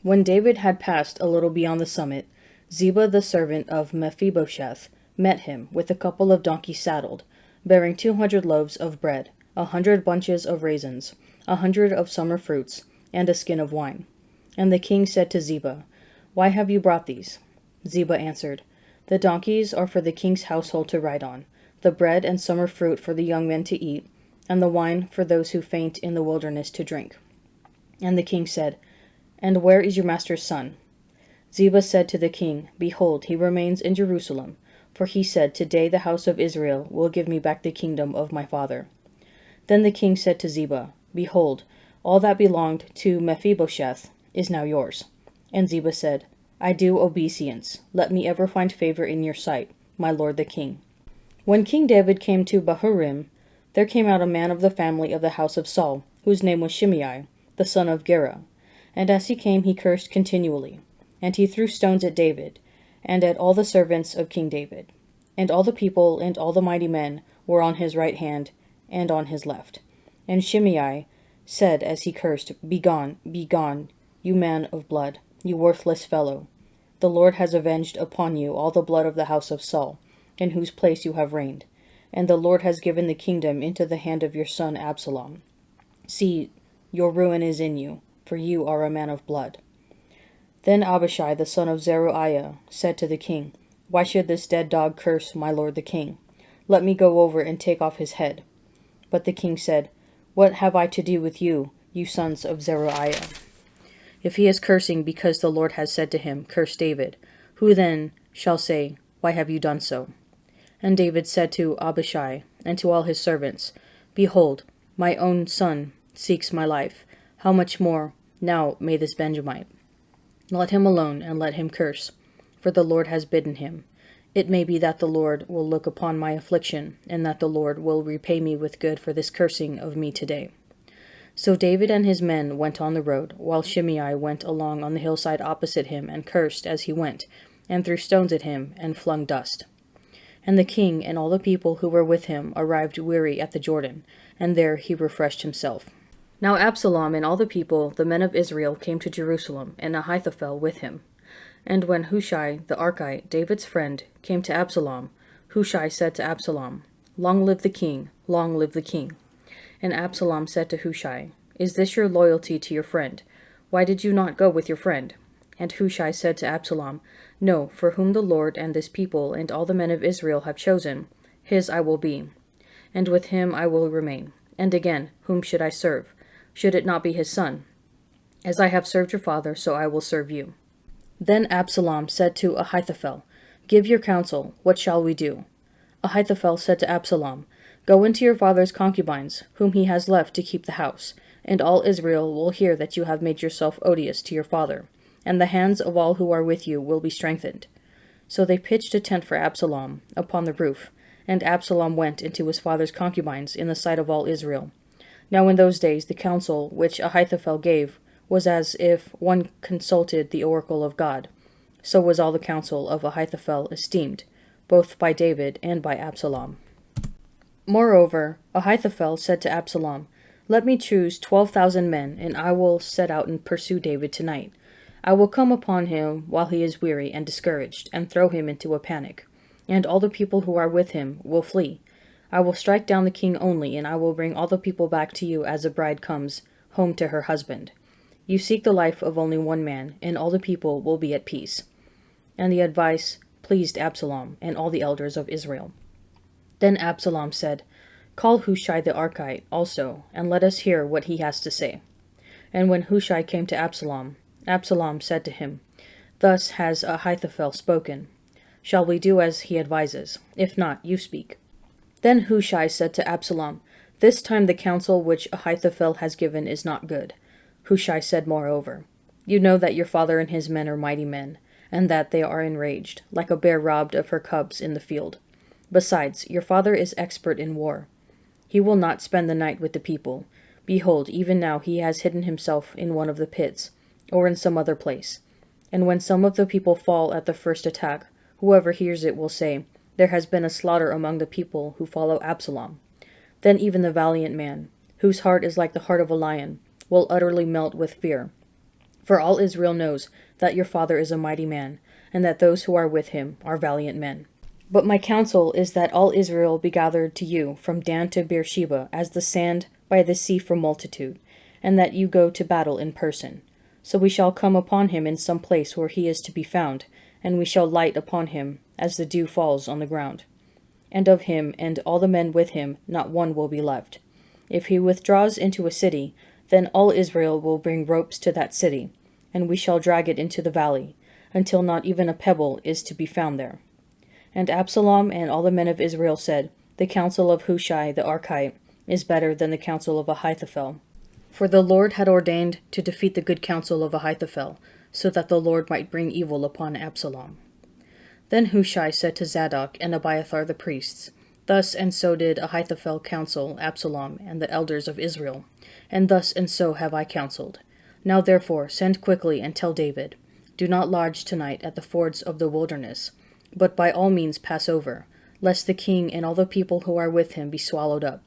When David had passed a little beyond the summit, Ziba the servant of Mephibosheth met him with a couple of donkeys saddled, bearing 200 loaves of bread, 100 bunches of raisins, 100 of summer fruits, and a skin of wine. And the king said to Ziba, "Why have you brought these?" Ziba answered, "The donkeys are for the king's household to ride on, the bread and summer fruit for the young men to eat, and the wine for those who faint in the wilderness to drink." And the king said, "And where is your master's son?" Ziba said to the king, "Behold, he remains in Jerusalem, for he said, 'Today the house of Israel will give me back the kingdom of my father.'" Then the king said to Ziba, "Behold, all that belonged to Mephibosheth is now yours." And Ziba said, "I do obeisance. Let me ever find favor in your sight, my lord the king." When King David came to Bahurim, there came out a man of the family of the house of Saul, whose name was Shimei, the son of Gera. And as he came, he cursed continually. And he threw stones at David, and at all the servants of King David. And all the people and all the mighty men were on his right hand and on his left. And Shimei said as he cursed, "Begone, begone, you man of blood, you worthless fellow. The Lord has avenged upon you all the blood of the house of Saul, in whose place you have reigned. And the Lord has given the kingdom into the hand of your son Absalom. See, your ruin is in you, for you are a man of blood." Then Abishai the son of Zeruiah said to the king, "Why should this dead dog curse my lord the king? Let me go over and take off his head." But the king said, "What have I to do with you, you sons of Zeruiah? If he is cursing because the Lord has said to him, 'Curse David,' who then shall say, 'Why have you done so?'" And David said to Abishai and to all his servants, "Behold, my own son seeks my life. How much more now may this Benjamite? Let him alone, and let him curse, for the Lord has bidden him. It may be that the Lord will look upon my affliction, and that the Lord will repay me with good for this cursing of me today." So David and his men went on the road, while Shimei went along on the hillside opposite him, and cursed as he went, and threw stones at him, and flung dust. And the king and all the people who were with him arrived weary at the Jordan, and there he refreshed himself. Now Absalom and all the people, the men of Israel, came to Jerusalem, and Ahithophel with him. And when Hushai the Archite, David's friend, came to Absalom, Hushai said to Absalom, "Long live the king, long live the king." And Absalom said to Hushai, "Is this your loyalty to your friend? Why did you not go with your friend?" And Hushai said to Absalom, "No, for whom the Lord and this people and all the men of Israel have chosen, his I will be, and with him I will remain. And again, whom should I serve? Should it not be his son? As I have served your father, so I will serve you." Then Absalom said to Ahithophel, "Give your counsel, what shall we do?" Ahithophel said to Absalom, "Go into your father's concubines, whom he has left to keep the house, and all Israel will hear that you have made yourself odious to your father, and the hands of all who are with you will be strengthened." So they pitched a tent for Absalom upon the roof, and Absalom went into his father's concubines in the sight of all Israel. Now in those days the counsel which Ahithophel gave was as if one consulted the oracle of God. So was all the counsel of Ahithophel esteemed, both by David and by Absalom. Moreover, Ahithophel said to Absalom, "Let me choose 12,000 men, and I will set out and pursue David tonight. I will come upon him while he is weary and discouraged, and throw him into a panic. And all the people who are with him will flee. I will strike down the king only, and I will bring all the people back to you as a bride comes home to her husband. You seek the life of only one man, and all the people will be at peace." And the advice pleased Absalom and all the elders of Israel. Then Absalom said, "Call Hushai the Archite also, and let us hear what he has to say." And when Hushai came to Absalom, Absalom said to him, "Thus has Ahithophel spoken. Shall we do as he advises? If not, you speak." Then Hushai said to Absalom, "This time the counsel which Ahithophel has given is not good." Hushai said moreover, "You know that your father and his men are mighty men, and that they are enraged, like a bear robbed of her cubs in the field. Besides, your father is expert in war. He will not spend the night with the people. Behold, even now he has hidden himself in one of the pits, or in some other place. And when some of the people fall at the first attack, whoever hears it will say, 'There has been a slaughter among the people who follow Absalom.' Then even the valiant man, whose heart is like the heart of a lion, will utterly melt with fear. For all Israel knows that your father is a mighty man, and that those who are with him are valiant men. But my counsel is that all Israel be gathered to you from Dan to Beersheba as the sand by the sea for multitude, and that you go to battle in person. So we shall come upon him in some place where he is to be found, and we shall light upon him as the dew falls on the ground. And of him and all the men with him not one will be left. If he withdraws into a city, then all Israel will bring ropes to that city, and we shall drag it into the valley, until not even a pebble is to be found there. And Absalom and all the men of Israel said, The counsel of Hushai the Archite is better than the counsel of Ahithophel. For the Lord had ordained to defeat the good counsel of Ahithophel, so that the Lord might bring evil upon Absalom. Then Hushai said to Zadok and Abiathar the priests, Thus and so did Ahithophel counsel Absalom and the elders of Israel, and thus and so have I counseled. Now therefore send quickly and tell David, Do not lodge tonight at the fords of the wilderness, but by all means pass over, lest the king and all the people who are with him be swallowed up.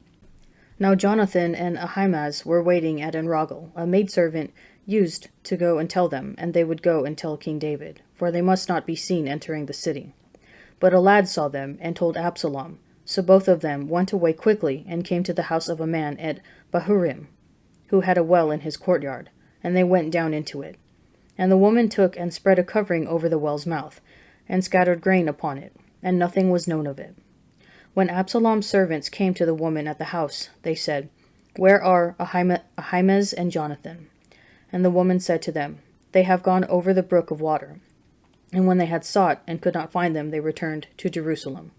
Now Jonathan and Ahimaaz were waiting at Enrogel, a maidservant used to go and tell them, and they would go and tell King David, for they must not be seen entering the city. But a lad saw them, and told Absalom. So both of them went away quickly, and came to the house of a man at Bahurim, who had a well in his courtyard, and they went down into it. And the woman took and spread a covering over the well's mouth, and scattered grain upon it, and nothing was known of it. When Absalom's servants came to the woman at the house, they said, Where are Ahimaaz and Jonathan? And the woman said to them, They have gone over the brook of water. And when they had sought and could not find them, they returned to Jerusalem.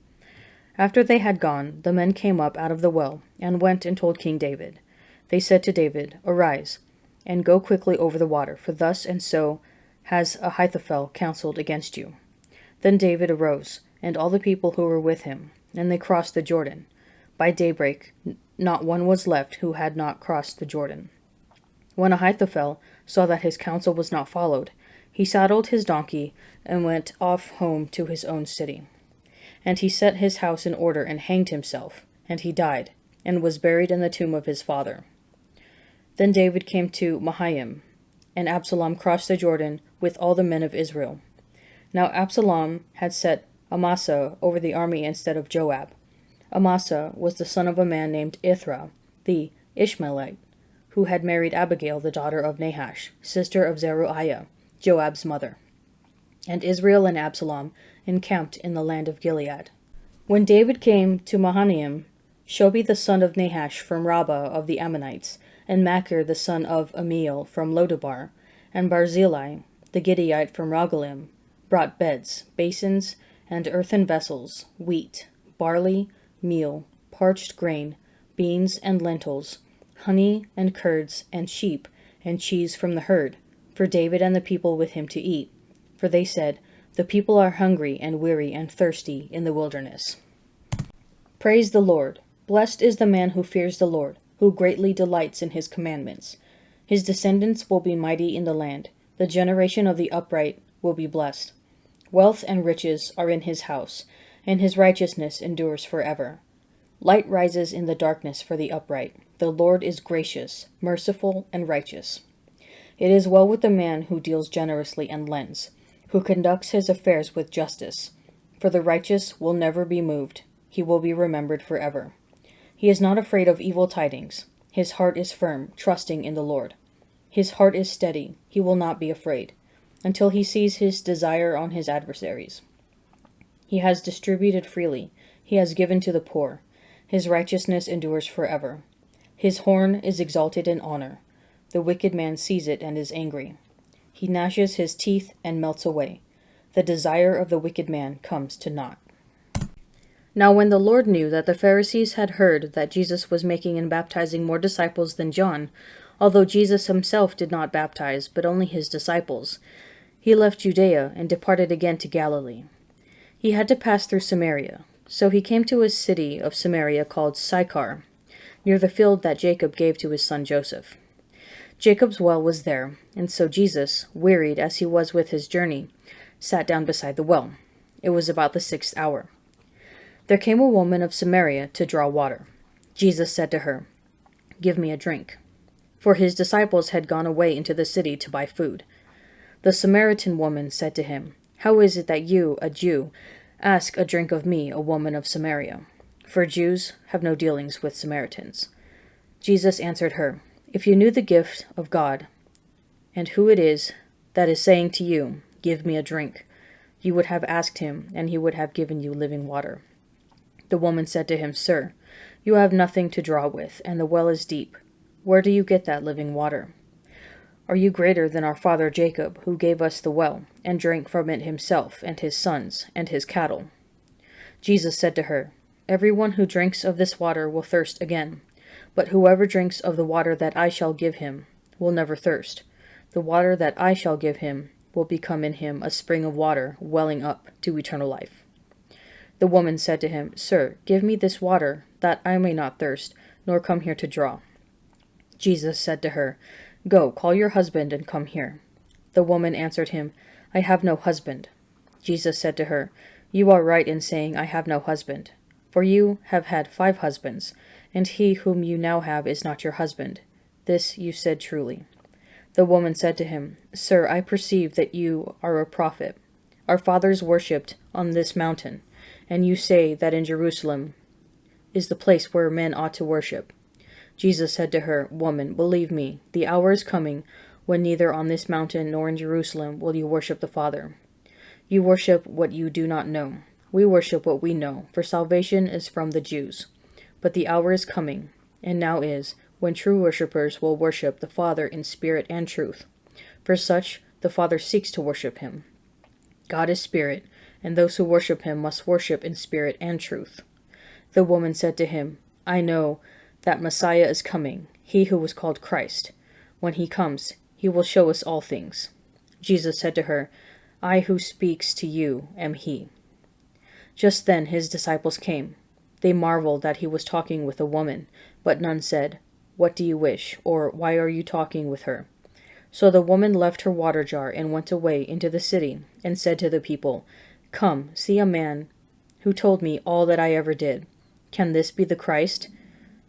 After they had gone, the men came up out of the well, and went and told King David. They said to David, Arise, and go quickly over the water, for thus and so has Ahithophel counseled against you. Then David arose, and all the people who were with him, and they crossed the Jordan. By daybreak, not one was left who had not crossed the Jordan. When Ahithophel saw that his counsel was not followed, he saddled his donkey and went off home to his own city. And he set his house in order and hanged himself, and he died, and was buried in the tomb of his father. Then David came to Mahanaim, and Absalom crossed the Jordan with all the men of Israel. Now Absalom had set Amasa over the army instead of Joab. Amasa was the son of a man named Ithra, the Ishmaelite, who had married Abigail, the daughter of Nahash, sister of Zeruiah, Joab's mother. And Israel and Absalom encamped in the land of Gilead. When David came to Mahanaim, Shobi the son of Nahash from Rabbah of the Ammonites, and Machir the son of Amiel from Lodabar, and Barzillai the Gittite from Rogelim, brought beds, basins, and earthen vessels, wheat, barley, meal, parched grain, beans and lentils, honey and curds, and sheep, and cheese from the herd, for David and the people with him to eat. For they said, The people are hungry and weary and thirsty in the wilderness. Praise the Lord. Blessed is the man who fears the Lord, who greatly delights in his commandments. His descendants will be mighty in the land. The generation of the upright will be blessed. Wealth and riches are in his house, and his righteousness endures forever. Light rises in the darkness for the upright. The Lord is gracious, merciful, and righteous. It is well with the man who deals generously and lends, who conducts his affairs with justice. For the righteous will never be moved. He will be remembered forever. He is not afraid of evil tidings. His heart is firm, trusting in the Lord. His heart is steady. He will not be afraid, until he sees his desire on his adversaries. He has distributed freely. He has given to the poor. His righteousness endures forever. His horn is exalted in honor. The wicked man sees it and is angry. He gnashes his teeth and melts away. The desire of the wicked man comes to naught. Now when the Lord knew that the Pharisees had heard that Jesus was making and baptizing more disciples than John, although Jesus himself did not baptize, but only his disciples, he left Judea and departed again to Galilee. He had to pass through Samaria. So he came to a city of Samaria called Sychar, near the field that Jacob gave to his son Joseph. Jacob's well was there, and so Jesus, wearied as he was with his journey, sat down beside the well. It was about the 6th hour. There came a woman of Samaria to draw water. Jesus said to her, "Give me a drink." for his disciples had gone away into the city to buy food. The Samaritan woman said to him, "How is it that you, a Jew, ask a drink of me, a woman of Samaria? For Jews have no dealings with Samaritans." Jesus answered her, "If you knew the gift of God, and who it is that is saying to you, 'Give me a drink,' you would have asked him, and he would have given you living water." The woman said to him, "Sir, you have nothing to draw with, and the well is deep. Where do you get that living water? Are you greater than our father Jacob, who gave us the well, and drank from it himself, and his sons, and his cattle?" Jesus said to her, "Everyone who drinks of this water will thirst again, but whoever drinks of the water that I shall give him will never thirst. The water that I shall give him will become in him a spring of water welling up to eternal life." The woman said to him, "Sir, give me this water, that I may not thirst, nor come here to draw." Jesus said to her, "Go, call your husband and come here." The woman answered him, "I have no husband." Jesus said to her, "You are right in saying, 'I have no husband,' for you have had 5 husbands, and he whom you now have is not your husband. This you said truly." The woman said to him, "Sir, I perceive that you are a prophet. Our fathers worshipped on this mountain, and you say that in Jerusalem is the place where men ought to worship." Jesus said to her, "Woman, believe me, the hour is coming when neither on this mountain nor in Jerusalem will you worship the Father. You worship what you do not know. We worship what we know, for salvation is from the Jews. But the hour is coming, and now is, when true worshippers will worship the Father in spirit and truth. For such the Father seeks to worship him. God is spirit, and those who worship him must worship in spirit and truth." The woman said to him, "I know that Messiah is coming, he who was called Christ. When he comes, he will show us all things." Jesus said to her, "I who speaks to you am he." Just then his disciples came. They marveled that he was talking with a woman, but none said, "What do you wish?" or "Why are you talking with her?" So the woman left her water jar and went away into the city and said to the people, "Come, see a man who told me all that I ever did. Can this be the Christ?"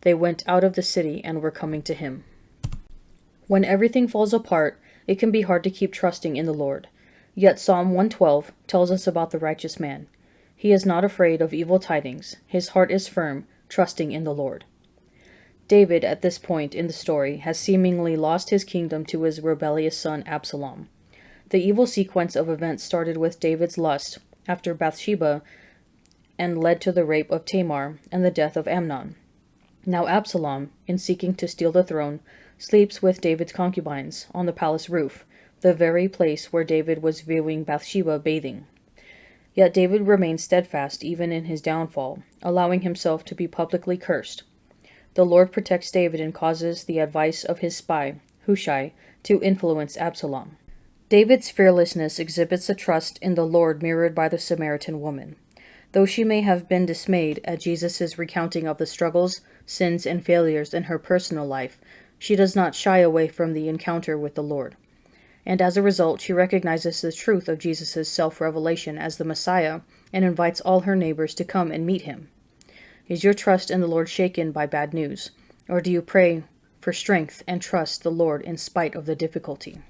They went out of the city and were coming to him. When everything falls apart, it can be hard to keep trusting in the Lord. Yet Psalm 112 tells us about the righteous man. He is not afraid of evil tidings. His heart is firm, trusting in the Lord. David, at this point in the story, has seemingly lost his kingdom to his rebellious son Absalom. The evil sequence of events started with David's lust after Bathsheba and led to the rape of Tamar and the death of Amnon. Now Absalom, in seeking to steal the throne, sleeps with David's concubines on the palace roof, the very place where David was viewing Bathsheba bathing. Yet David remains steadfast even in his downfall, allowing himself to be publicly cursed. The Lord protects David and causes the advice of his spy, Hushai, to influence Absalom. David's fearlessness exhibits a trust in the Lord mirrored by the Samaritan woman. Though she may have been dismayed at Jesus' recounting of the struggles, sins, and failures in her personal life, she does not shy away from the encounter with the Lord. And as a result, she recognizes the truth of Jesus' self-revelation as the Messiah and invites all her neighbors to come and meet him. Is your trust in the Lord shaken by bad news, or do you pray for strength and trust the Lord in spite of the difficulty?